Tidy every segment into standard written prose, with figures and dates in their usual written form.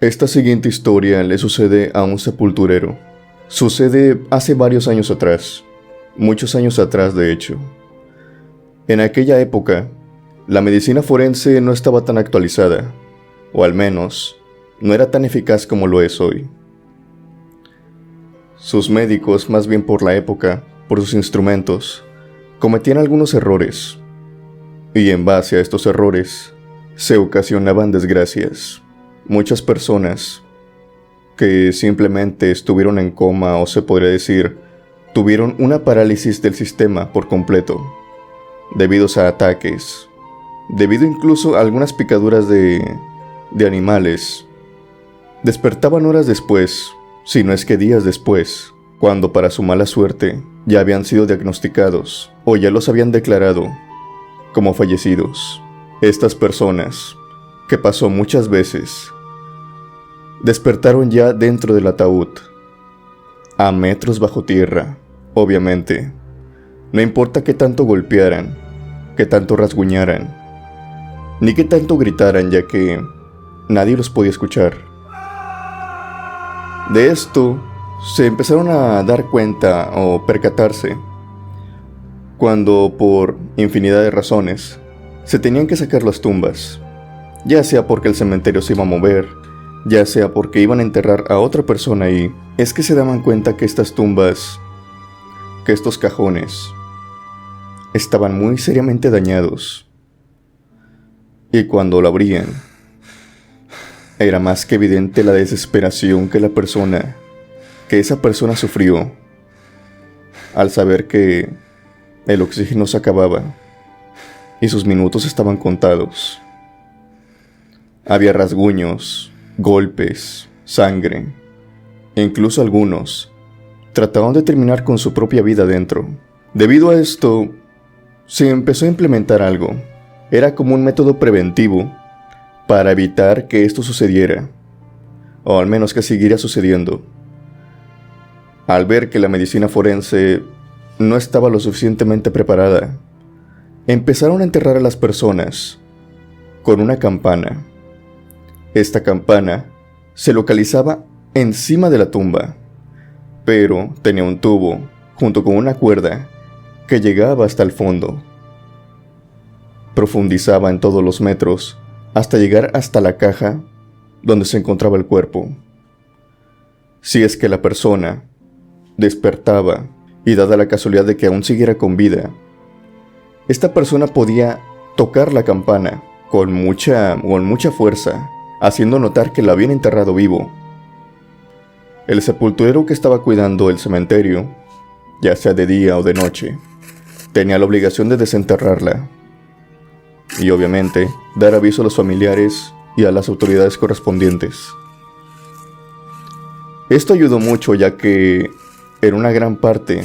Esta siguiente historia le sucede a un sepulturero. Sucede hace varios años atrás, muchos años atrás de hecho. En aquella época, la medicina forense no estaba tan actualizada, o al menos, no era tan eficaz como lo es hoy. Sus médicos, más bien por la época, por sus instrumentos, cometían algunos errores, y en base a estos errores, se ocasionaban desgracias. Muchas personas que simplemente estuvieron en coma, o se podría decir, tuvieron una parálisis del sistema por completo, debido a ataques, debido incluso a algunas picaduras de animales. Despertaban horas después, si no es que días después, cuando para su mala suerte ya habían sido diagnosticados o ya los habían declarado como fallecidos. Estas personas, que pasó muchas veces, despertaron ya dentro del ataúd, a metros bajo tierra, obviamente. No importa qué tanto golpearan, qué tanto rasguñaran, ni qué tanto gritaran, ya que nadie los podía escuchar. De esto se empezaron a dar cuenta o percatarse cuando, por infinidad de razones, se tenían que sacar las tumbas, ya sea porque el cementerio se iba a mover, ya sea porque iban a enterrar a otra persona ahí. Es que se daban cuenta que estas tumbas, que estos cajones, estaban muy seriamente dañados. Y cuando lo abrían, era más que evidente la desesperación que esa persona sufrió al saber que el oxígeno se acababa y sus minutos estaban contados. Había rasguños, golpes, sangre, e incluso algunos trataban de terminar con su propia vida dentro. Debido a esto, se empezó a implementar algo. Era como un método preventivo para evitar que esto sucediera, o al menos que siguiera sucediendo. Al ver que la medicina forense no estaba lo suficientemente preparada, empezaron a enterrar a las personas con una campana. Esta campana se localizaba encima de la tumba, pero tenía un tubo junto con una cuerda que llegaba hasta el fondo. Profundizaba en todos los metros hasta llegar hasta la caja donde se encontraba el cuerpo. Si es que la persona despertaba y dada la casualidad de que aún siguiera con vida, esta persona podía tocar la campana con mucha fuerza, haciendo notar que la habían enterrado vivo. El sepulturero que estaba cuidando el cementerio, ya sea de día o de noche, tenía la obligación de desenterrarla y obviamente dar aviso a los familiares y a las autoridades correspondientes. Esto ayudó mucho, ya que en una gran parte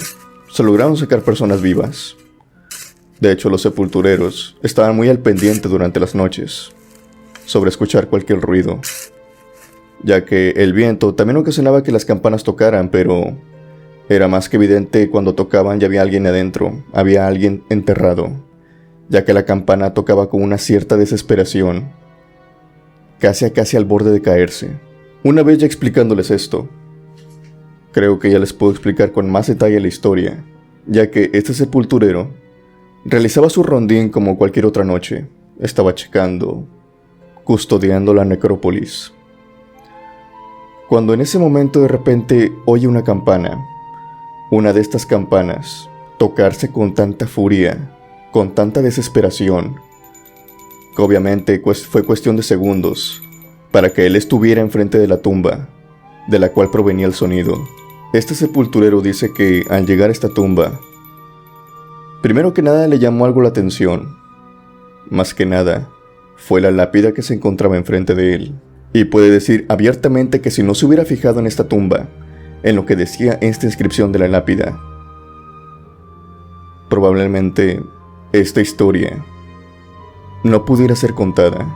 se lograron sacar personas vivas. De hecho, los sepultureros estaban muy al pendiente durante las noches sobre escuchar cualquier ruido, ya que el viento también ocasionaba que las campanas tocaran, pero era más que evidente cuando tocaban ya había alguien adentro, había alguien enterrado, ya que la campana tocaba con una cierta desesperación, casi al borde de caerse. Una vez ya explicándoles esto, creo que ya les puedo explicar con más detalle la historia, ya que este sepulturero realizaba su rondín como cualquier otra noche. Estaba checando, custodiando la necrópolis, cuando en ese momento de repente oye una campana, una de estas campanas, tocarse con tanta furia, con tanta desesperación, que obviamente fue cuestión de segundos para que él estuviera enfrente de la tumba de la cual provenía el sonido. Este sepulturero dice que al llegar a esta tumba, primero que nada le llamó algo la atención. Más que nada, fue la lápida que se encontraba enfrente de él. Y puede decir abiertamente que si no se hubiera fijado en esta tumba, en lo que decía esta inscripción de la lápida, probablemente esta historia no pudiera ser contada.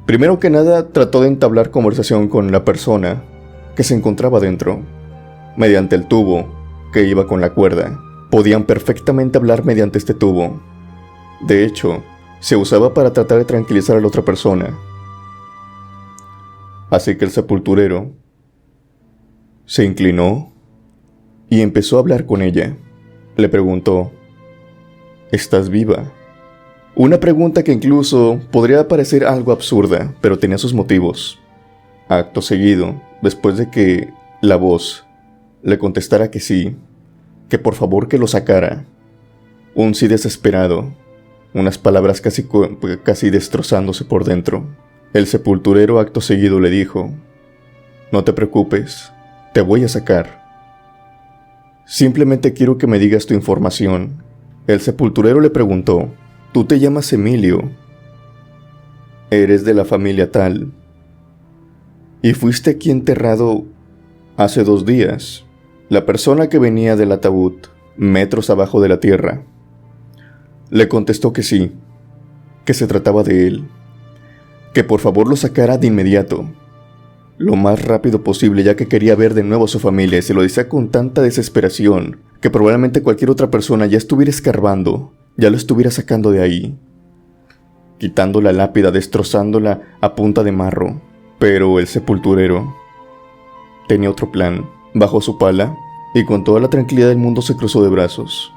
Primero que nada, trató de entablar conversación con la persona que se encontraba dentro, mediante el tubo que iba con la cuerda. Podían perfectamente hablar mediante este tubo. De hecho, se usaba para tratar de tranquilizar a la otra persona. Así que el sepulturero se inclinó y empezó a hablar con ella. Le preguntó: ¿estás viva? Una pregunta que incluso podría parecer algo absurda, pero tenía sus motivos. Acto seguido, después de que la voz le contestara que sí, que por favor que lo sacara, un sí desesperado, unas palabras casi destrozándose por dentro, el sepulturero acto seguido le dijo: no te preocupes, te voy a sacar. Simplemente quiero que me digas tu información. El sepulturero le preguntó: tú te llamas Emilio, eres de la familia tal, y fuiste aquí enterrado hace 2 días. La persona que venía del ataúd, metros abajo de la tierra, le contestó que sí, que se trataba de él, que por favor lo sacara de inmediato, lo más rápido posible, ya que quería ver de nuevo a su familia, y se lo decía con tanta desesperación que probablemente cualquier otra persona ya estuviera escarbando, ya lo estuviera sacando de ahí, quitando la lápida, destrozándola a punta de marro. Pero el sepulturero tenía otro plan. Bajó su pala y con toda la tranquilidad del mundo se cruzó de brazos.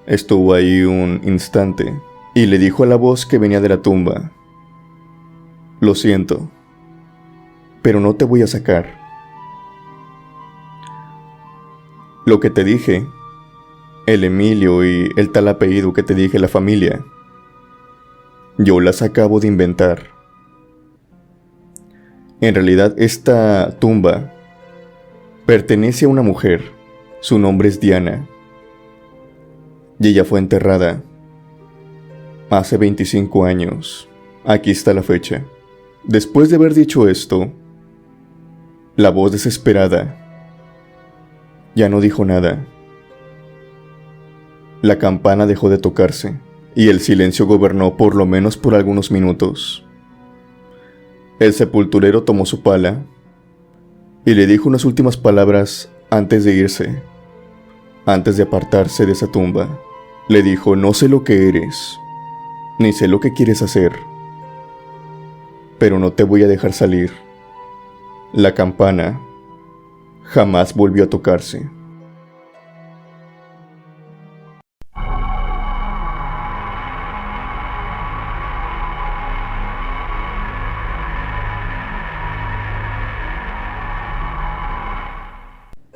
Estuvo ahí un instante y le dijo a la voz que venía de la tumba: lo siento, pero no te voy a sacar. Lo que te dije, el Emilio y el tal apellido que te dije, la familia, yo las acabo de inventar. En realidad esta tumba pertenece a una mujer, su nombre es Diana, y ella fue enterrada hace 25 años. Aquí está la fecha. Después de haber dicho esto, la voz desesperada ya no dijo nada. La campana dejó de tocarse y el silencio gobernó por lo menos por algunos minutos. El sepulturero tomó su pala y le dijo unas últimas palabras antes de irse, antes de apartarse de esa tumba. Le dijo: no sé lo que eres, ni sé lo que quieres hacer, pero no te voy a dejar salir. La campana jamás volvió a tocarse.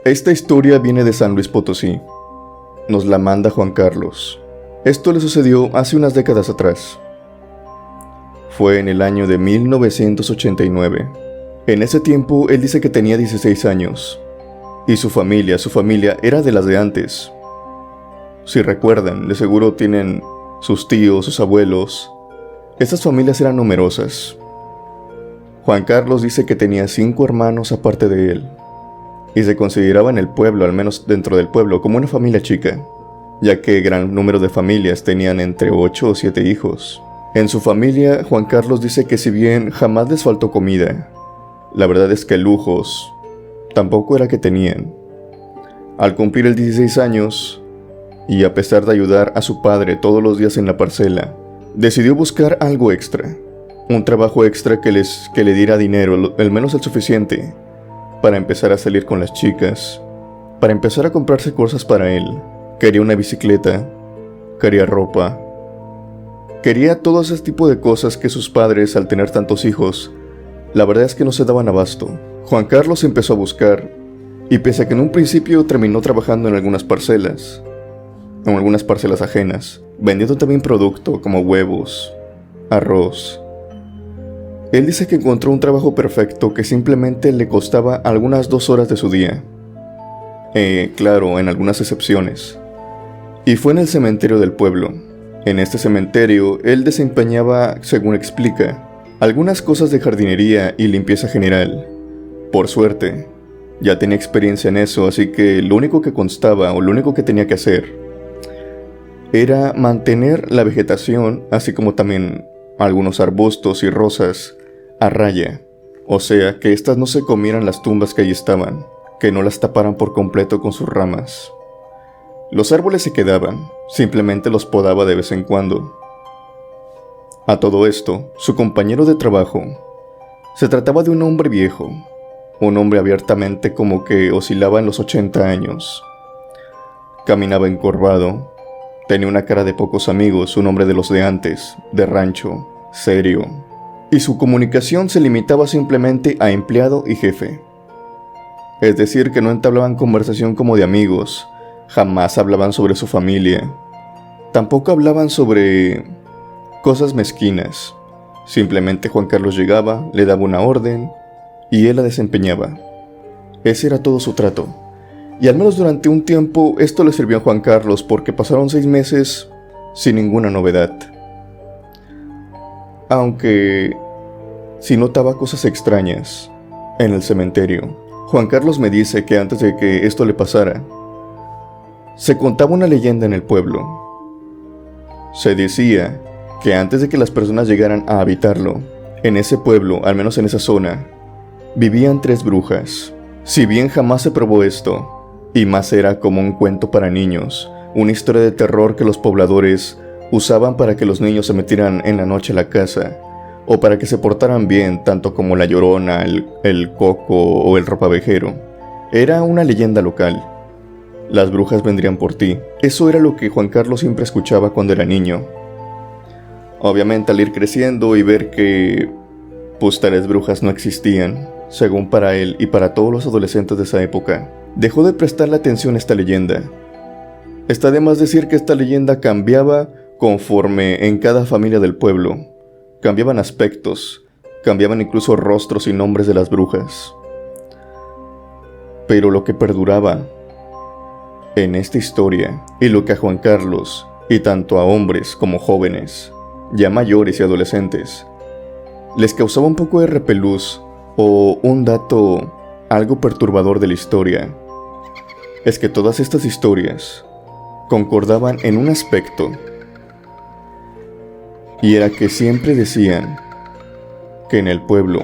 Esta historia viene de San Luis Potosí. Nos la manda Juan Carlos. Esto le sucedió hace unas décadas atrás. Fue en el año de 1989. En ese tiempo él dice que tenía 16 años. Y su familia era de las de antes. Si recuerdan, de seguro tienen sus tíos, sus abuelos. Estas familias eran numerosas. Juan Carlos dice que tenía 5 hermanos aparte de él. Y se consideraba en el pueblo, al menos dentro del pueblo, como una familia chica, ya que gran número de familias tenían entre 8 o 7 hijos. En su familia, Juan Carlos dice que si bien jamás les faltó comida, la verdad es que lujos tampoco era que tenían. Al cumplir el 16 años, y a pesar de ayudar a su padre todos los días en la parcela, decidió buscar algo extra, un trabajo extra que le diera dinero, al menos el suficiente, para empezar a salir con las chicas, para empezar a comprarse cosas para él. Quería una bicicleta, quería ropa, quería todo ese tipo de cosas que sus padres, al tener tantos hijos, la verdad es que no se daban abasto. Juan Carlos empezó a buscar, y pese a que en un principio terminó trabajando en algunas parcelas ajenas, vendiendo también producto como huevos, arroz. Él dice que encontró un trabajo perfecto que simplemente le costaba algunas 2 horas de su día. Claro, en algunas excepciones. Y fue en el cementerio del pueblo. En este cementerio, él desempeñaba, según explica, algunas cosas de jardinería y limpieza general. Por suerte, ya tenía experiencia en eso, así que lo único que constaba o lo único que tenía que hacer era mantener la vegetación, así como también algunos arbustos y rosas, a raya. O sea, que éstas no se comieran las tumbas que allí estaban, que no las taparan por completo con sus ramas. Los árboles se quedaban, simplemente los podaba de vez en cuando. A todo esto, su compañero de trabajo Se trataba de un hombre viejo, un hombre abiertamente como que oscilaba en los 80 años. Caminaba encorvado, tenía una cara de pocos amigos, un hombre de los de antes, de rancho, serio, y su comunicación se limitaba simplemente a empleado y jefe. Es decir, que no entablaban conversación como de amigos, jamás hablaban sobre su familia, tampoco hablaban sobre cosas mezquinas. Simplemente Juan Carlos llegaba, le daba una orden y él la desempeñaba. Ese era todo su trato. Y al menos durante un tiempo esto le sirvió a Juan Carlos porque pasaron 6 meses sin ninguna novedad. Aunque sí notaba cosas extrañas en el cementerio. Juan Carlos me dice que antes de que esto le pasara, se contaba una leyenda en el pueblo. Se decía que antes de que las personas llegaran a habitarlo, en ese pueblo, al menos en esa zona, vivían 3 brujas. Si bien jamás se probó esto, y más era como un cuento para niños, una historia de terror que los pobladores usaban para que los niños se metieran en la noche a la casa, o para que se portaran bien, tanto como la Llorona, el Coco o el Ropavejero. Era una leyenda local. Las brujas vendrían por ti. Eso era lo que Juan Carlos siempre escuchaba cuando era niño. Obviamente al ir creciendo y ver que pues tales brujas no existían, según para él y para todos los adolescentes de esa época, dejó de prestarle atención a esta leyenda. Está de más decir que esta leyenda cambiaba conforme en cada familia del pueblo. Cambiaban aspectos, cambiaban incluso rostros y nombres de las brujas. Pero lo que perduraba en esta historia, y lo que a Juan Carlos, y tanto a hombres como jóvenes, ya mayores y adolescentes, les causaba un poco de repelús o un dato algo perturbador de la historia, es que todas estas historias concordaban en un aspecto, y era que siempre decían que en el pueblo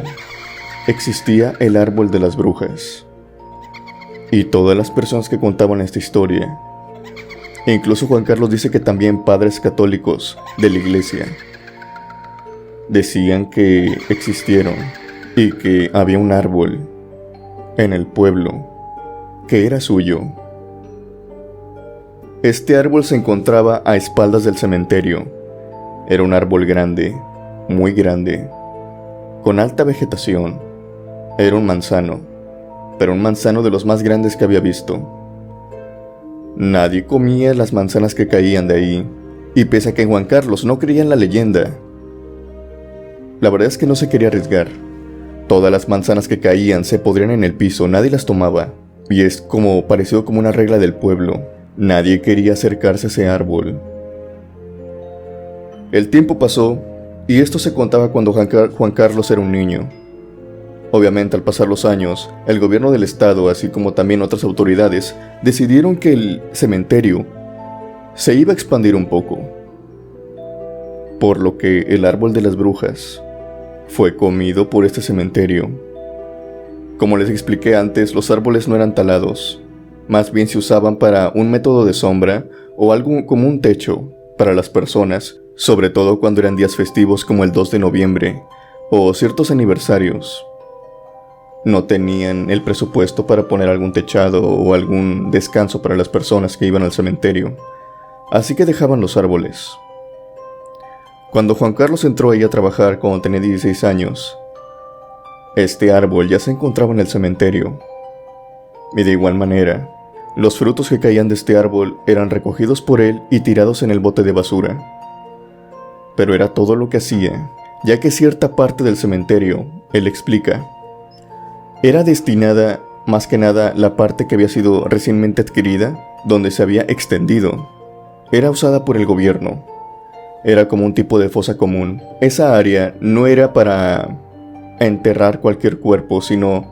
existía el árbol de las brujas. Y todas las personas que contaban esta historia, incluso Juan Carlos dice que también padres católicos de la iglesia, decían que existieron y que había un árbol en el pueblo que era suyo. Este árbol se encontraba a espaldas del cementerio. Era un árbol grande, muy grande, con alta vegetación. Era un manzano, pero un manzano de los más grandes que había visto. Nadie comía las manzanas que caían de ahí, y pese a que Juan Carlos no creía en la leyenda, la verdad es que no se quería arriesgar. Todas las manzanas que caían se podrían en el piso, nadie las tomaba, y es como parecido como una regla del pueblo. Nadie quería acercarse a ese árbol. El tiempo pasó, y esto se contaba cuando Juan Carlos era un niño. Obviamente, al pasar los años, el gobierno del estado, así como también otras autoridades, decidieron que el cementerio se iba a expandir un poco, por lo que el árbol de las brujas fue comido por este cementerio. Como les expliqué antes, los árboles no eran talados, más bien se usaban para un método de sombra o algo como un techo para las personas, sobre todo cuando eran días festivos como el 2 de noviembre o ciertos aniversarios. No tenían el presupuesto para poner algún techado o algún descanso para las personas que iban al cementerio, así que dejaban los árboles. Cuando Juan Carlos entró ahí a trabajar cuando tenía 16 años, este árbol ya se encontraba en el cementerio. Y de igual manera, los frutos que caían de este árbol eran recogidos por él y tirados en el bote de basura. Pero era todo lo que hacía, ya que cierta parte del cementerio, él explica, era destinada más que nada la parte que había sido recientemente adquirida, donde se había extendido. Era usada por el gobierno. Era como un tipo de fosa común. Esa área no era para enterrar cualquier cuerpo, sino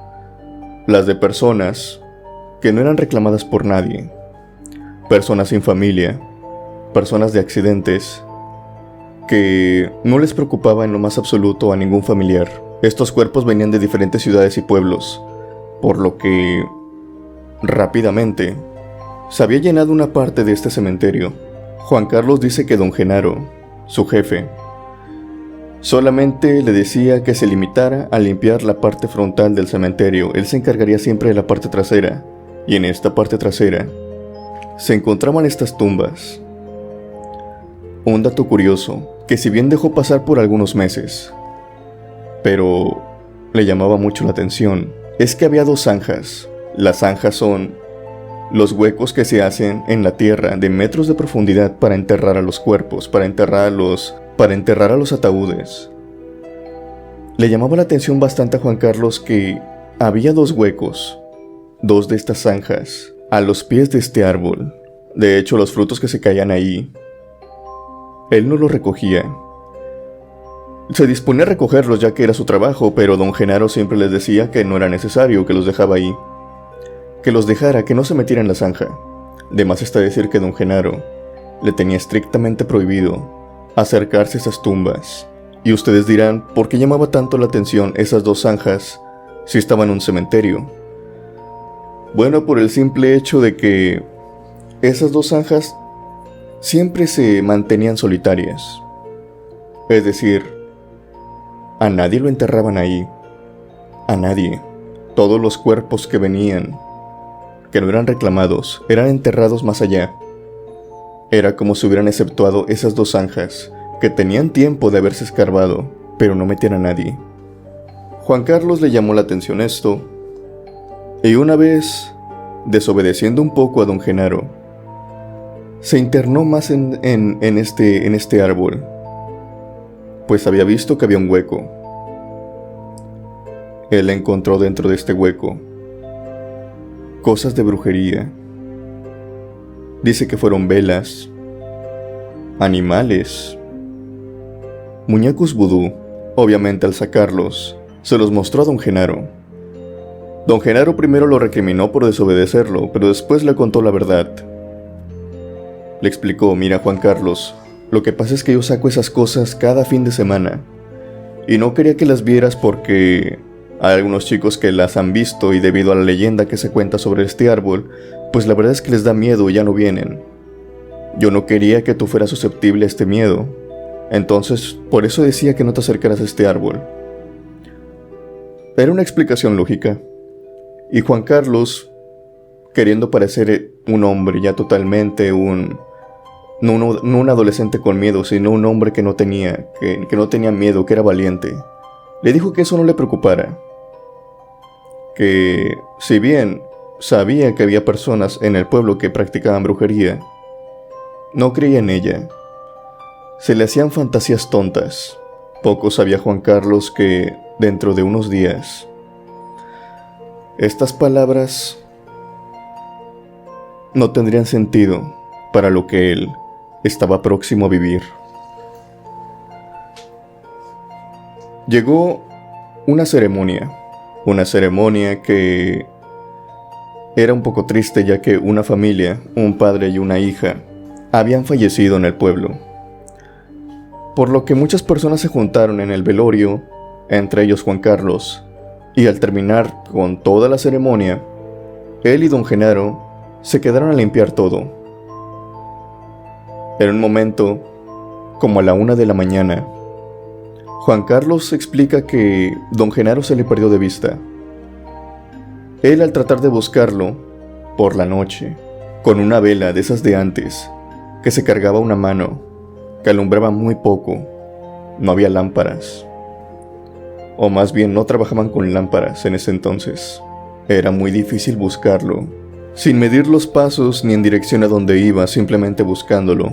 las de personas que no eran reclamadas por nadie. Personas sin familia, personas de accidentes, que no les preocupaba en lo más absoluto a ningún familiar. Estos cuerpos venían de diferentes ciudades y pueblos, por lo que rápidamente se había llenado una parte de este cementerio. Juan Carlos dice que don Genaro, su jefe, Solamente le decía que se limitara a limpiar la parte frontal del cementerio. Él se encargaría siempre de la parte trasera. Y en esta parte trasera se encontraban estas tumbas. Un dato curioso, que si bien dejó pasar por algunos meses, pero le llamaba mucho la atención, es que había 2 zanjas. Las zanjas son los huecos que se hacen en la tierra de metros de profundidad para enterrar a los cuerpos, para enterrar a los ataúdes. Le llamaba la atención bastante a Juan Carlos que había 2 huecos, 2 de estas zanjas, a los pies de este árbol. De hecho, los frutos que se caían ahí, él no los recogía. Se disponía a recogerlos ya que era su trabajo, pero don Genaro siempre les decía que no era necesario, que los dejaba ahí. Que los dejara, que no se metiera en la zanja. De más está decir que don Genaro le tenía estrictamente prohibido acercarse a esas tumbas. Y ustedes dirán, ¿por qué llamaba tanto la atención esas 2 zanjas si estaban en un cementerio? Bueno, por el simple hecho de que esas 2 zanjas siempre se mantenían solitarias. Es decir, a nadie lo enterraban ahí. A nadie. Todos los cuerpos que venían, que no eran reclamados, eran enterrados más allá. Era como si hubieran exceptuado esas 2 zanjas, que tenían tiempo de haberse escarbado, pero no metían a nadie. Juan Carlos le llamó la atención esto, y una vez, desobedeciendo un poco a don Genaro, se internó más en este árbol, pues había visto que había un hueco. Él encontró dentro de este hueco cosas de brujería. Dice que fueron velas, animales, muñecos vudú. Obviamente al sacarlos, se los mostró a don Genaro. Don Genaro primero lo recriminó por desobedecerlo, pero después le contó la verdad. Le explicó, mira Juan Carlos, lo que pasa es que yo saco esas cosas cada fin de semana, y no quería que las vieras porque hay algunos chicos que las han visto y debido a la leyenda que se cuenta sobre este árbol, pues la verdad es que les da miedo y ya no vienen. Yo no quería que tú fueras susceptible a este miedo, entonces por eso decía que no te acercaras a este árbol. Era una explicación lógica, y Juan Carlos, queriendo parecer un hombre ya totalmente, no un adolescente con miedo, sino un hombre que no tenía miedo, que era valiente, le dijo que eso no le preocupara, que si bien sabía que había personas en el pueblo que practicaban brujería, no creía en ella. Se le hacían fantasías tontas. Poco sabía Juan Carlos que dentro de unos días estas palabras no tendrían sentido para lo que él estaba próximo a vivir. Llegó una ceremonia que era un poco triste, ya que una familia, un padre y una hija, habían fallecido en el pueblo. Por lo que muchas personas se juntaron en el velorio, entre ellos Juan Carlos, y al terminar con toda la ceremonia, él y don Genaro se quedaron a limpiar todo. En un momento, como a la 1 de la mañana, Juan Carlos explica que don Genaro se le perdió de vista. Él, al tratar de buscarlo por la noche, con una vela de esas de antes, que se cargaba a una mano, que alumbraba muy poco, no había lámparas. O más bien no trabajaban con lámparas en ese entonces. Era muy difícil buscarlo, sin medir los pasos ni en dirección a donde iba, simplemente buscándolo.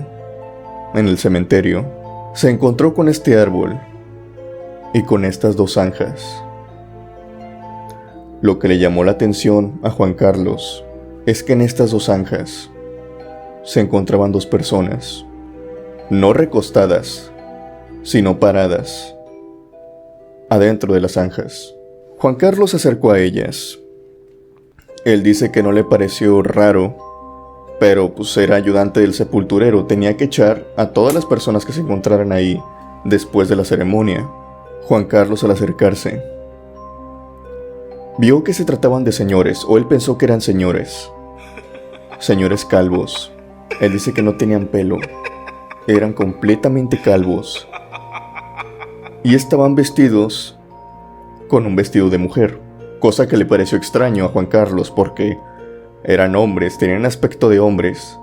En el cementerio, se encontró con este árbol y con estas 2 zanjas. Lo que le llamó la atención a Juan Carlos es que en estas 2 zanjas se encontraban 2 personas, no recostadas, sino paradas, adentro de las zanjas. Juan Carlos se acercó a ellas. Él dice que no le pareció raro, pero pues era ayudante del sepulturero, tenía que echar a todas las personas que se encontraran ahí después de la ceremonia. Juan Carlos, al acercarse, vio que se trataban de señores, o él pensó que eran señores calvos. Él dice que no tenían pelo, eran completamente calvos. y estaban vestidos con un vestido de mujer, cosa que le pareció extraño a Juan Carlos porque eran hombres, tenían aspecto de hombres,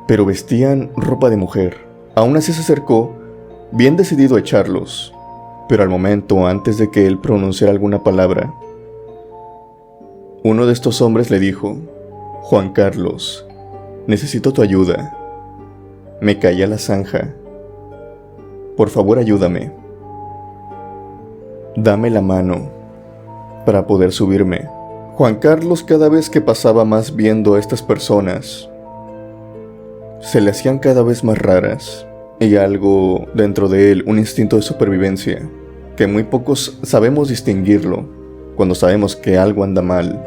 pero vestían ropa de mujer. Aún así se acercó, bien decidido a echarlos, pero al momento, antes de que él pronunciara alguna palabra, uno de estos hombres le dijo: Juan Carlos, necesito tu ayuda. Me caí a la zanja. Por favor, ayúdame. Dame la mano para poder subirme. Juan Carlos, cada vez que pasaba más viendo a estas personas, se le hacían cada vez más raras, y algo dentro de él, un instinto de supervivencia, que muy pocos sabemos distinguirlo cuando sabemos que algo anda mal,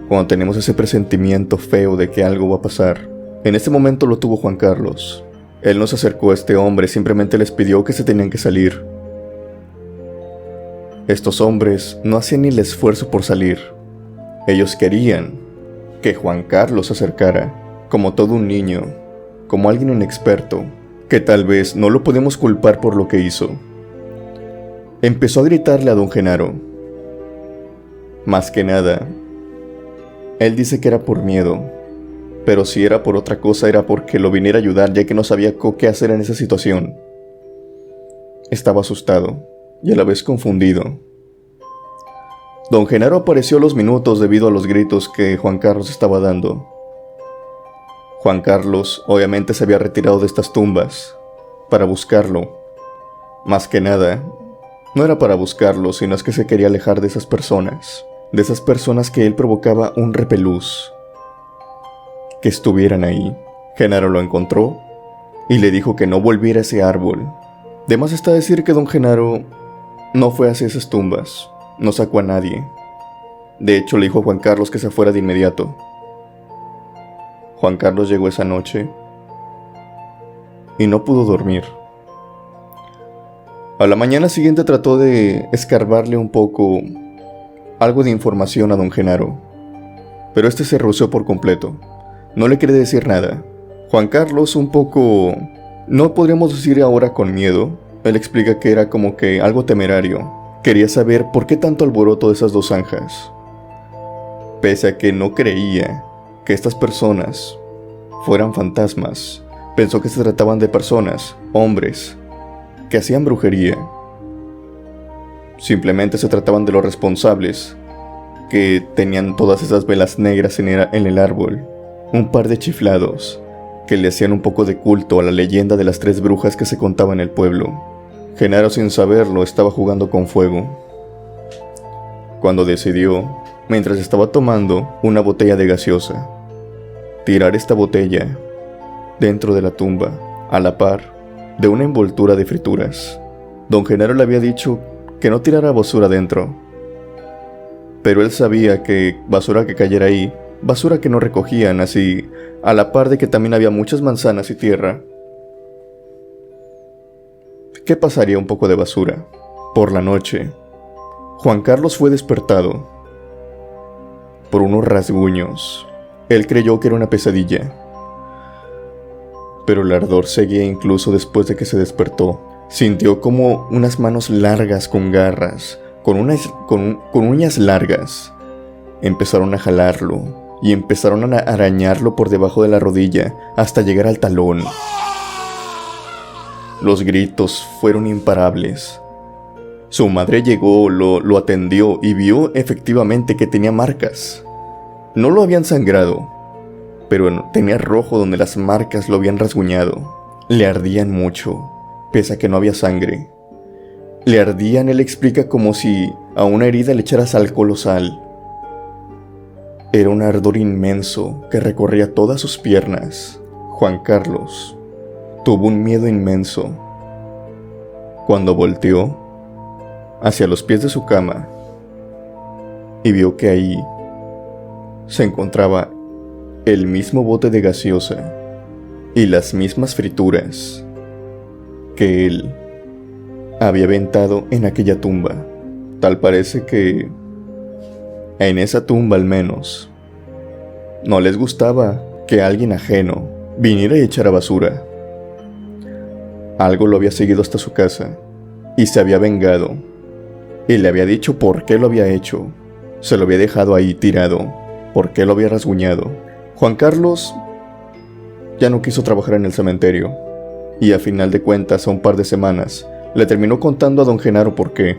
cuando tenemos ese presentimiento feo de que algo va a pasar. En ese momento lo tuvo Juan Carlos. Él no se acercó a este hombre, simplemente les pidió que se tenían que salir. Estos hombres no hacían ni el esfuerzo por salir. Ellos querían que Juan Carlos se acercara, como todo un niño, como alguien inexperto, que tal vez no lo podemos culpar por lo que hizo. Empezó a gritarle a don Genaro. Más que nada, él dice que era por miedo, pero si era por otra cosa era porque lo viniera a ayudar, ya que no sabía qué hacer en esa situación. Estaba asustado y a la vez confundido. Don Genaro apareció a los minutos debido a los gritos que Juan Carlos estaba dando. Juan Carlos obviamente se había retirado de estas tumbas para buscarlo. Más que nada, no era para buscarlo, sino es que se quería alejar de esas personas que él provocaba un repelús, que estuvieran ahí. Genaro lo encontró y le dijo que no volviera a ese árbol. De más está decir que don Genaro no fue hacia esas tumbas, no sacó a nadie. De hecho, le dijo a Juan Carlos que se fuera de inmediato. Juan Carlos llegó esa noche y no pudo dormir. A la mañana siguiente trató de escarbarle un poco algo de información a don Genaro, pero este se rehusó por completo. No le quería decir nada. Juan Carlos, un poco, no podríamos decir ahora con miedo, él explica que era como que algo temerario. Quería saber por qué tanto alboroto de esas dos zanjas. Pese a que no creía que estas personas fueran fantasmas, pensó que se trataban de personas, hombres, que hacían brujería. Simplemente se trataban de los responsables, que tenían todas esas velas negras en el árbol, un par de chiflados, que le hacían un poco de culto a la leyenda de las 3 brujas que se contaba en el pueblo. Genaro, sin saberlo, estaba jugando con fuego, cuando decidió, mientras estaba tomando una botella de gaseosa, tirar esta botella dentro de la tumba, a la par de una envoltura de frituras. Don Genaro le había dicho que no tirara basura dentro, pero él sabía que basura que cayera ahí, basura que no recogían, así, a la par de que también había muchas manzanas y tierra. ¿Qué pasaría un poco de basura? Por la noche, Juan Carlos fue despertado por unos rasguños. Él creyó que era una pesadilla, pero el ardor seguía incluso después de que se despertó. Sintió como unas manos largas con garras, con uñas largas, empezaron a jalarlo y empezaron a arañarlo por debajo de la rodilla hasta llegar al talón. Los gritos fueron imparables. Su madre llegó, lo atendió y vio efectivamente que tenía marcas. No lo habían sangrado, pero tenía rojo donde las marcas lo habían rasguñado. Le ardían mucho, pese a que no había sangre. Le ardían, él explica, como si a una herida le echaras alcohol o sal. Era un ardor inmenso que recorría todas sus piernas. Juan Carlos tuvo un miedo inmenso cuando volteó hacia los pies de su cama y vio que ahí se encontraba el mismo bote de gaseosa y las mismas frituras que él había aventado en aquella tumba. Tal parece que en esa tumba, al menos, no les gustaba que alguien ajeno viniera y echara basura. Algo lo había seguido hasta su casa, y se había vengado. Y le había dicho por qué lo había hecho. Se lo había dejado ahí tirado, por qué lo había rasguñado. Juan Carlos ya no quiso trabajar en el cementerio, y a final de cuentas, a un par de semanas, le terminó contando a don Genaro por qué.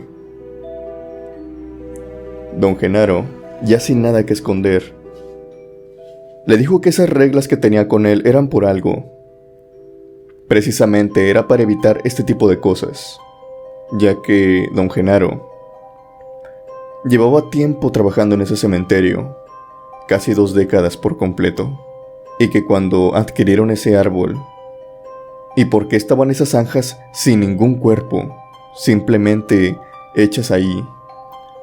Don Genaro, ya sin nada que esconder, le dijo que esas reglas que tenía con él eran por algo. Precisamente era para evitar este tipo de cosas, ya que don Genaro llevaba tiempo trabajando en ese cementerio, casi 2 décadas por completo, y que cuando adquirieron ese árbol, y porque estaban esas zanjas sin ningún cuerpo, simplemente hechas ahí,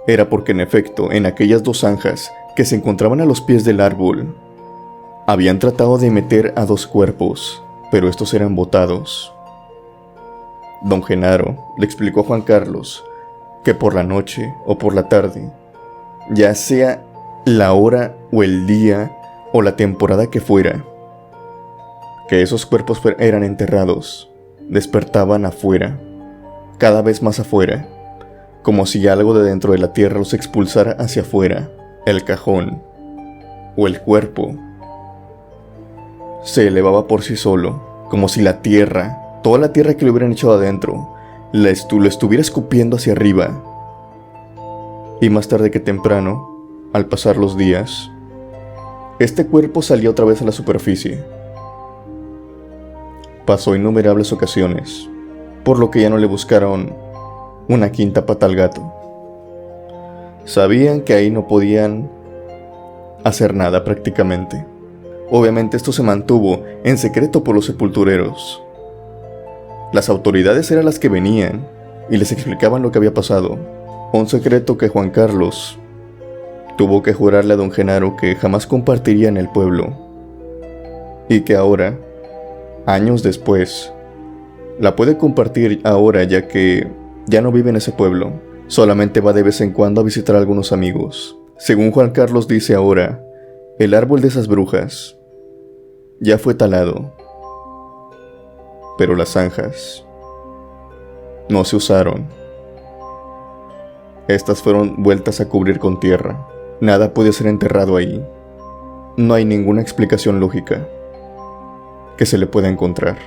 era porque en efecto, en aquellas 2 zanjas que se encontraban a los pies del árbol, habían tratado de meter a 2 cuerpos, pero estos eran botados. Don Genaro le explicó a Juan Carlos que por la noche o por la tarde, ya sea la hora o el día o la temporada que fuera, que esos cuerpos eran enterrados, despertaban afuera, cada vez más afuera, como si algo de dentro de la tierra los expulsara hacia afuera. El cajón o el cuerpo se elevaba por sí solo, como si la tierra, toda la tierra que le hubieran echado adentro, lo estuviera escupiendo hacia arriba. Y más tarde que temprano, al pasar los días, este cuerpo salía otra vez a la superficie. Pasó innumerables ocasiones, por lo que ya no le buscaron una quinta pata al gato. Sabían que ahí no podían hacer nada prácticamente. Obviamente esto se mantuvo en secreto por los sepultureros. Las autoridades eran las que venían y les explicaban lo que había pasado. Un secreto que Juan Carlos tuvo que jurarle a don Genaro que jamás compartiría en el pueblo. Y que ahora, años después, la puede compartir ahora, ya que ya no vive en ese pueblo. Solamente va de vez en cuando a visitar a algunos amigos. Según Juan Carlos dice ahora, el árbol de esas brujas ya fue talado, pero las zanjas no se usaron. Estas fueron vueltas a cubrir con tierra. Nada puede ser enterrado ahí. No hay ninguna explicación lógica que se le pueda encontrar.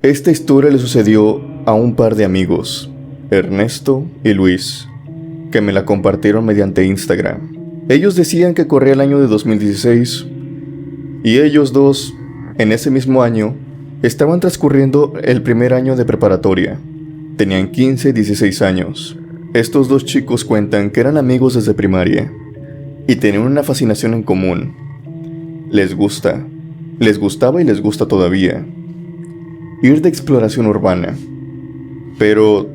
Esta historia le sucedió a un par de amigos, Ernesto y Luis, que me la compartieron mediante Instagram. Ellos decían que corría el año de 2016 y ellos dos, en ese mismo año, estaban transcurriendo el primer año de preparatoria. Tenían 15 y 16 años. Estos 2 chicos cuentan que eran amigos desde primaria y tenían una fascinación en común. Les gustaba y les gusta todavía ir de exploración urbana. Pero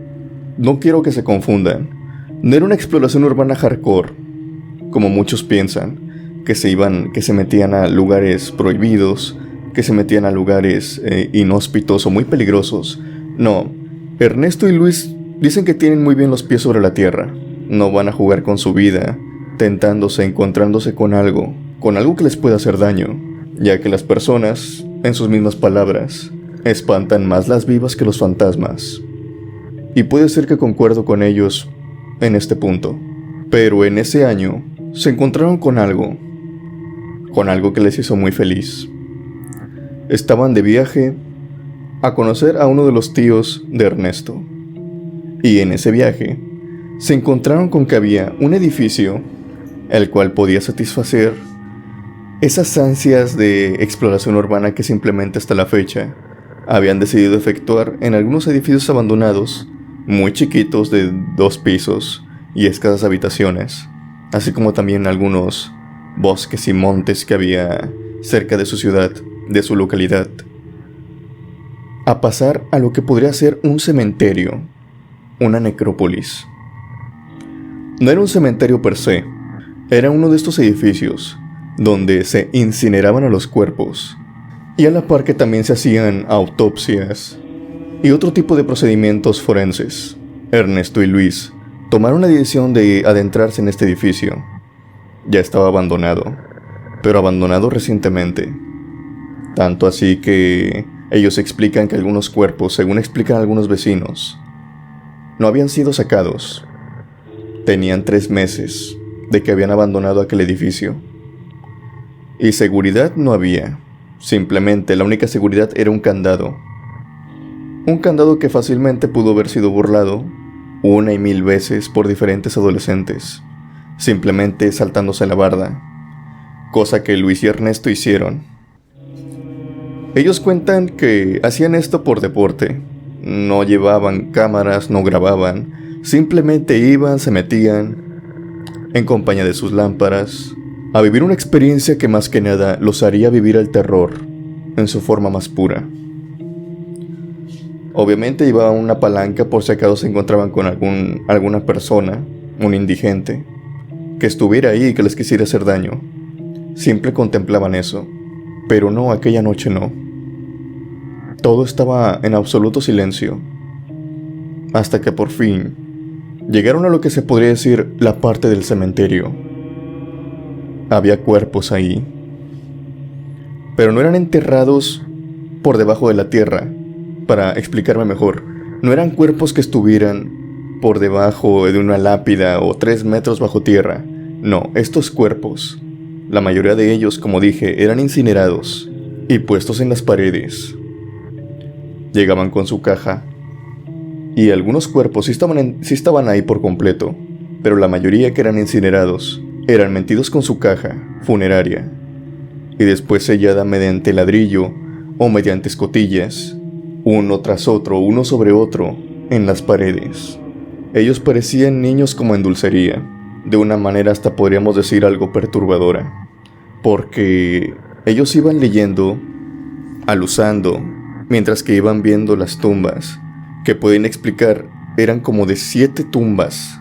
no quiero que se confundan. No era una exploración urbana hardcore, como muchos piensan, que se metían a lugares prohibidos, que se metían a lugares inhóspitos o muy peligrosos. No, Ernesto y Luis dicen que tienen muy bien los pies sobre la tierra. No van a jugar con su vida, tentándose, encontrándose con algo que les pueda hacer daño, ya que las personas, en sus mismas palabras, espantan más las vivas que los fantasmas. Y puede ser que concuerdo con ellos en este punto. Pero en ese año se encontraron con algo que les hizo muy feliz. Estaban de viaje a conocer a uno de los tíos de Ernesto. Y en ese viaje se encontraron con que había un edificio el cual podía satisfacer esas ansias de exploración urbana que simplemente hasta la fecha habían decidido efectuar en algunos edificios abandonados, muy chiquitos de 2 pisos y escasas habitaciones, así como también algunos bosques y montes que había cerca de su ciudad, de su localidad, a pasar a lo que podría ser un cementerio, una necrópolis. No era un cementerio per se, era uno de estos edificios donde se incineraban a los cuerpos, y a la par que también se hacían autopsias y otro tipo de procedimientos forenses. Ernesto y Luis tomaron la decisión de adentrarse en este edificio. Ya estaba abandonado, pero abandonado recientemente. Tanto así que ellos explican que algunos cuerpos, según explican algunos vecinos, no habían sido sacados. Tenían 3 meses de que habían abandonado aquel edificio. Y seguridad no había. Simplemente la única seguridad era un candado. Un candado que fácilmente pudo haber sido burlado 1 y 1000 veces por diferentes adolescentes, simplemente saltándose la barda, cosa que Luis y Ernesto hicieron. Ellos cuentan que hacían esto por deporte. No llevaban cámaras, no grababan, simplemente iban, se metían, en compañía de sus lámparas, a vivir una experiencia que más que nada los haría vivir el terror en su forma más pura. Obviamente llevaban una palanca por si acaso se encontraban con alguna persona, un indigente, que estuviera ahí y que les quisiera hacer daño. Siempre contemplaban eso, pero no, aquella noche no. Todo estaba en absoluto silencio, hasta que por fin llegaron a lo que se podría decir la parte del cementerio. Había cuerpos ahí, pero no eran enterrados por debajo de la tierra. Para explicarme mejor, no eran cuerpos que estuvieran por debajo de una lápida o 3 metros bajo tierra. No, estos cuerpos, la mayoría de ellos, como dije, eran incinerados y puestos en las paredes. Llegaban con su caja y algunos cuerpos sí estaban ahí por completo, pero la mayoría que eran incinerados eran metidos con su caja funeraria y después sellada mediante ladrillo o mediante escotillas, uno tras otro, uno sobre otro, en las paredes. Ellos parecían niños como en dulcería, de una manera hasta podríamos decir algo perturbadora, porque ellos iban leyendo, alusando, mientras que iban viendo las tumbas, que pueden explicar eran como de 7 tumbas,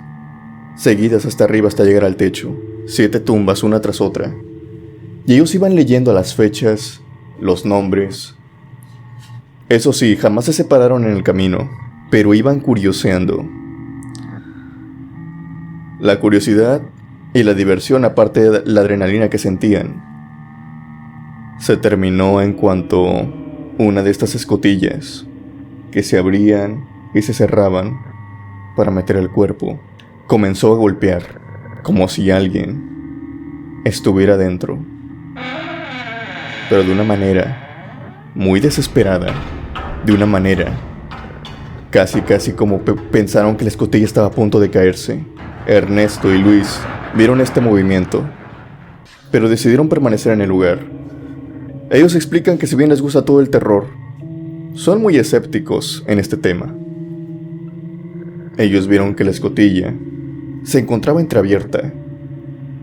seguidas hasta arriba hasta llegar al techo, 7 tumbas una tras otra, y ellos iban leyendo las fechas, los nombres. Eso sí, jamás se separaron en el camino, pero iban curioseando. La curiosidad y la diversión, aparte de la adrenalina que sentían, se terminó en cuanto una de estas escotillas, que se abrían y se cerraban para meter el cuerpo, comenzó a golpear, como si alguien estuviera dentro, pero de una manera muy desesperada. De una manera casi como pensaron que la escotilla estaba a punto de caerse. Ernesto y Luis vieron este movimiento, pero decidieron permanecer en el lugar. Ellos explican que si bien les gusta todo el terror, son muy escépticos en este tema. Ellos vieron que la escotilla se encontraba entreabierta,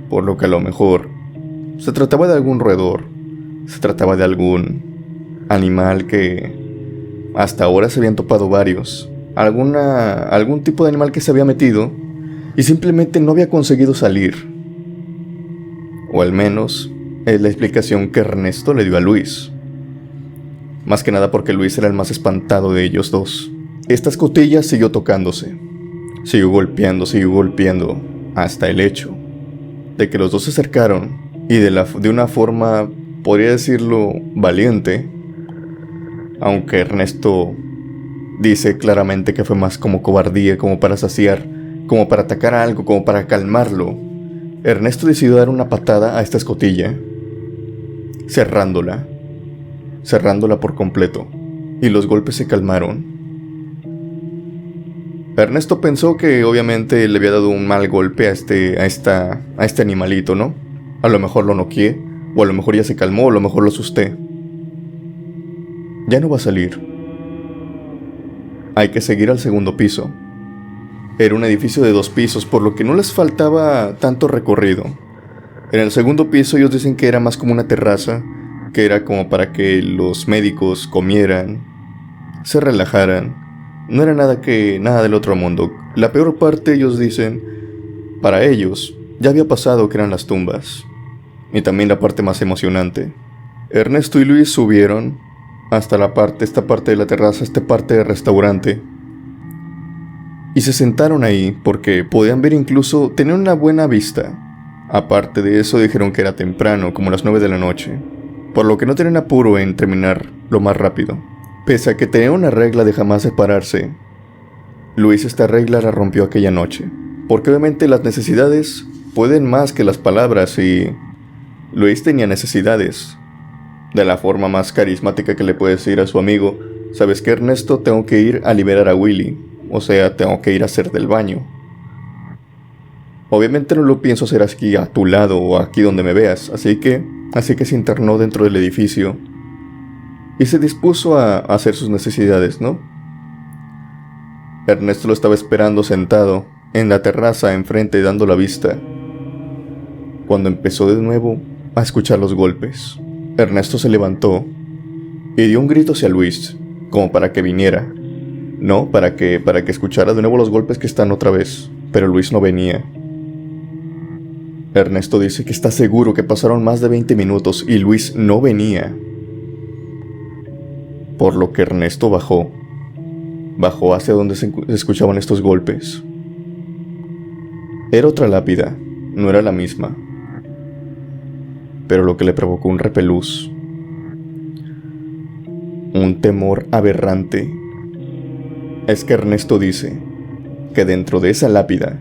por lo que a lo mejor se trataba de algún roedor, se trataba de algún animal que hasta ahora se habían topado varios, algún tipo de animal que se había metido y simplemente no había conseguido salir. O al menos es la explicación que Ernesto le dio a Luis. Más que nada porque Luis era el más espantado de ellos dos. Esta escotilla siguió tocándose, siguió golpeando hasta el hecho de que los dos se acercaron y de una forma, podría decirlo, valiente. Aunque Ernesto dice claramente que fue más como cobardía, como para saciar, como para atacar a algo, como para calmarlo, Ernesto decidió dar una patada a esta escotilla, cerrándola por completo, y los golpes se calmaron. Ernesto pensó que obviamente le había dado un mal golpe a este animalito, ¿no? A lo mejor lo noqueé, o a lo mejor ya se calmó, o a lo mejor lo asusté. Ya no va a salir. Hay que seguir al segundo piso. Era un edificio de 2 pisos, por lo que no les faltaba tanto recorrido. En el segundo piso ellos dicen que era más como una terraza, que era como para que los médicos comieran, se relajaran. No era nada del otro mundo. La peor parte, ellos dicen, para ellos, ya había pasado, que eran las tumbas. Y también la parte más emocionante. Ernesto y Luis subieron hasta esta parte de la terraza, esta parte del restaurante. Y se sentaron ahí porque podían ver, incluso tenían una buena vista. Aparte de eso, dijeron que era temprano, como las 9 de la noche, por lo que no tenían apuro en terminar lo más rápido. Pese a que tenía una regla de jamás separarse, Luis esta regla la rompió aquella noche, porque obviamente las necesidades pueden más que las palabras, y Luis tenía necesidades. De la forma más carismática que le puede decir a su amigo: ¿sabes qué, Ernesto? Tengo que ir a liberar a Willy, o sea, tengo que ir a hacer del baño. Obviamente no lo pienso hacer aquí a tu lado o aquí donde me veas, así que se internó dentro del edificio y se dispuso a hacer sus necesidades, ¿no? Ernesto lo estaba esperando sentado en la terraza enfrente, dando la vista, cuando empezó de nuevo a escuchar los golpes. Ernesto se levantó y dio un grito hacia Luis, como para que viniera, no, para que escuchara de nuevo los golpes que están otra vez, pero Luis no venía. Ernesto dice que está seguro que pasaron más de 20 minutos y Luis no venía. Por lo que Ernesto bajó hacia donde se escuchaban estos golpes. Era otra lápida, no era la misma, pero lo que le provocó un repelús, un temor aberrante, es que Ernesto dice que dentro de esa lápida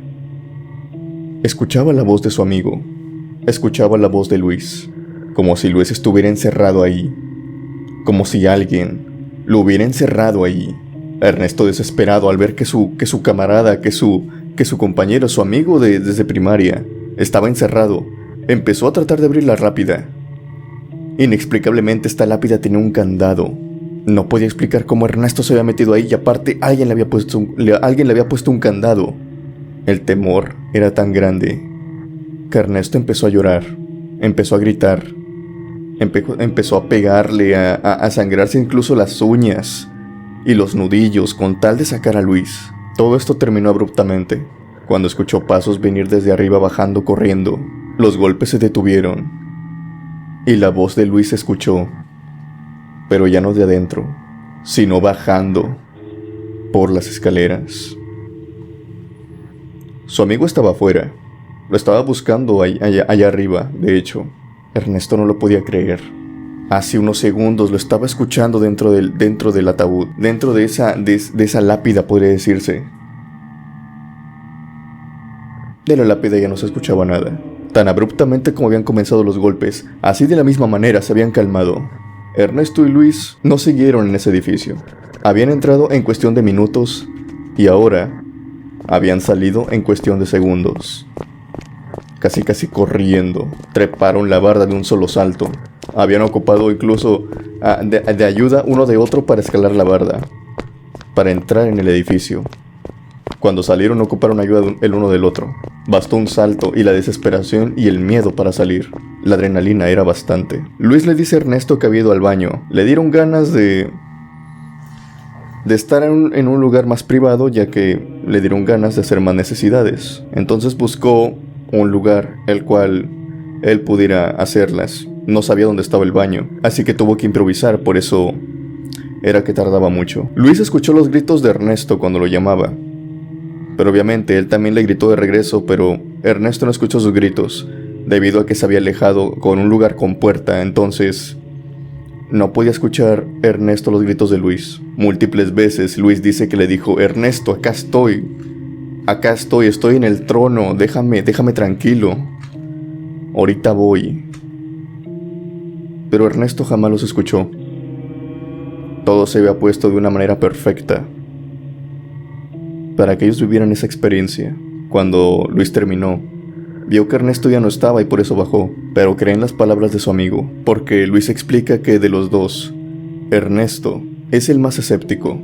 escuchaba la voz de su amigo, escuchaba la voz de Luis, como si Luis estuviera encerrado ahí, como si alguien lo hubiera encerrado ahí. Ernesto, desesperado al ver que su camarada, que su compañero, su amigo desde primaria, estaba encerrado, empezó a tratar de abrir la lápida. Inexplicablemente esta lápida tenía un candado. No podía explicar cómo Ernesto se había metido ahí, y aparte alguien le había puesto un candado. El temor era tan grande que Ernesto empezó a llorar, empezó a gritar, empezó a pegarle, a sangrarse incluso las uñas y los nudillos con tal de sacar a Luis. Todo esto terminó abruptamente, cuando escuchó pasos venir desde arriba bajando corriendo. Los golpes se detuvieron y la voz de Luis se escuchó, pero ya no de adentro, sino bajando por las escaleras. Su amigo estaba afuera, lo estaba buscando allá arriba. De hecho, Ernesto no lo podía creer. Hace unos segundos lo estaba escuchando dentro del ataúd, dentro de esa lápida, podría decirse. De la lápida ya no se escuchaba nada. Tan abruptamente como habían comenzado los golpes, así de la misma manera se habían calmado. Ernesto y Luis no siguieron en ese edificio. Habían entrado en cuestión de minutos y ahora habían salido en cuestión de segundos. Casi corriendo, treparon la barda de un solo salto. Habían ocupado incluso de ayuda uno de otro para escalar la barda, para entrar en el edificio. Cuando salieron ocuparon ayuda el uno del otro. Bastó un salto y la desesperación y el miedo para salir. La adrenalina era bastante. Luis le dice a Ernesto que había ido al baño. Le dieron ganas de estar en un lugar más privado, ya que le dieron ganas de hacer más necesidades. Entonces buscó un lugar el cual él pudiera hacerlas. No sabía dónde estaba el baño, así que tuvo que improvisar, por eso era que tardaba mucho. Luis escuchó los gritos de Ernesto cuando lo llamaba, pero obviamente él también le gritó de regreso, pero Ernesto no escuchó sus gritos, debido a que se había alejado con un lugar con puerta. Entonces no podía escuchar Ernesto los gritos de Luis. Múltiples veces Luis dice que le dijo: Ernesto, acá estoy, estoy en el trono, déjame tranquilo, ahorita voy. Pero Ernesto jamás los escuchó. Todo se había puesto de una manera perfecta para que ellos vivieran esa experiencia. Cuando Luis terminó, vio que Ernesto ya no estaba y por eso bajó, pero cree en las palabras de su amigo, porque Luis explica que de los dos, Ernesto es el más escéptico,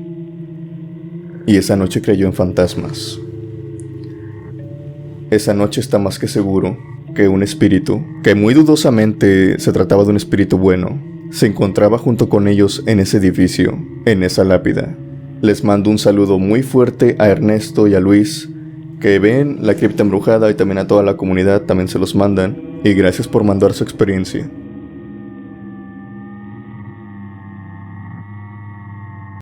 y esa noche creyó en fantasmas. Esa noche está más que seguro que un espíritu, que muy dudosamente se trataba de un espíritu bueno, se encontraba junto con ellos en ese edificio, en esa lápida. Les mando un saludo muy fuerte a Ernesto y a Luis, que ven la cripta embrujada, y también a toda la comunidad también se los mandan, y gracias por mandar su experiencia.